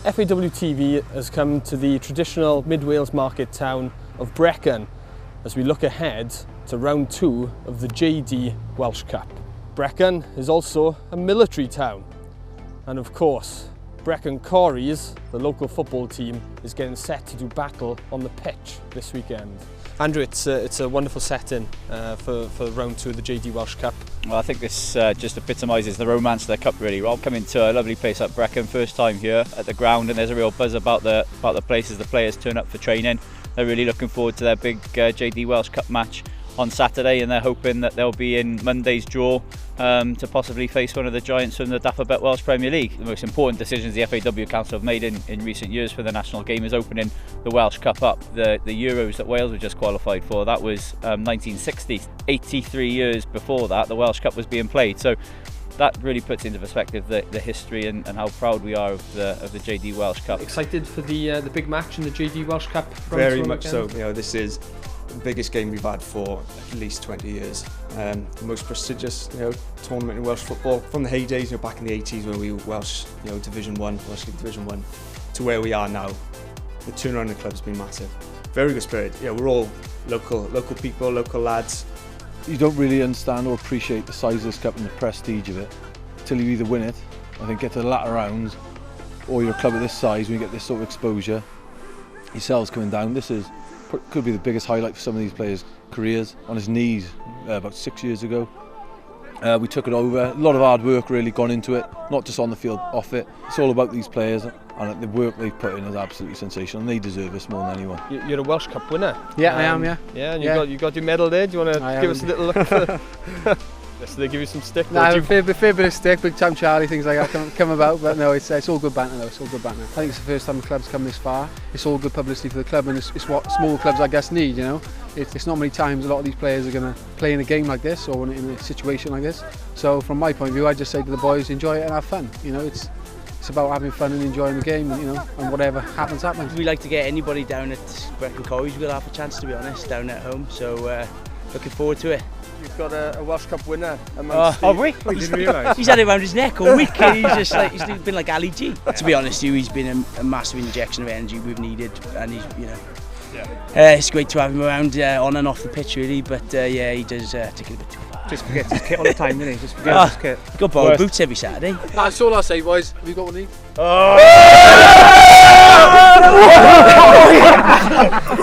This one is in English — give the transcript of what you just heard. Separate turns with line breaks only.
FAWTV has come to the traditional mid-Wales market town of Brecon as we look ahead to round 2 of the JD Welsh Cup. Brecon is also a military town, and of course Brecon Corries, the local football team, is getting set to do battle on the pitch this weekend. Andrew, it's a wonderful setting for round 2 of the JD Welsh Cup.
Well, I think this just epitomises the romance of the cup, really. Rob, coming to a lovely place like Brecon, first time here at the ground, and there's a real buzz about the place as the players turn up for training. They're really looking forward to their big JD Welsh Cup match on Saturday, and they're hoping that they'll be in Monday's draw to possibly face one of the giants from the Aberbargoed Welsh Premier League. The most important decisions the FAW Council have made in recent years for the national game is opening the Welsh Cup up. The Euros that Wales were just qualified for, that was 1960. 83 years before that, the Welsh Cup was being played. So that really puts into perspective the history and how proud we are of the JD Welsh Cup.
Excited for the big match in the JD Welsh Cup?
Very much so. You know, this is the biggest game we've had for at least 20 years. The most prestigious, tournament in Welsh football from the heydays, back in the 80s when we were Welsh, Division One, Welsh League Division One, to where we are now. The turnaround in the club's been massive. Very good spirit. We're all local people, local lads.
You don't really understand or appreciate the size of this cup and the prestige of it till you either win it, I think, get to the latter rounds, or you're a club of this size when you get this sort of exposure. Yourselves coming down, this could be the biggest highlight for some of these players' careers. On his knees about 6 years ago. We took it over. A lot of hard work really gone into it, not just on the field, off it. It's all about these players, and the work they've put in is absolutely sensational, and they deserve this more than anyone.
You're a Welsh Cup winner.
Yeah, I am, yeah.
Yeah, and you got your medal there. Do you want to give us a little look? So they give you some stick?
No, a fair bit of stick, big time Charlie, things like that come about, but no, it's all good banter though, it's all good banter. I think it's the first time the club's come this far. It's all good publicity for the club, and it's what small clubs I guess need, It's not many times a lot of these players are going to play in a game like this or in a situation like this. So from my point of view, I just say to the boys, enjoy it and have fun. It's about having fun and enjoying the game, and whatever happens.
We like to get anybody down at Brecon Corries. We'll have a chance, to be honest, down at home. So looking forward to it.
You've got a Welsh Cup winner
amongst
have we? I didn't realise.
He's had it around his neck all week. He's been like Ali G. To be honest, he's been a massive injection of energy we've needed, and he's, it's great to have him around on and off the pitch, really. But he does take it a bit too far.
Just forgets his kit all the time, doesn't he? Just forgets his kit.
He's got borrowed boots every Saturday.
That's all I'll say, boys. Have you got one of these?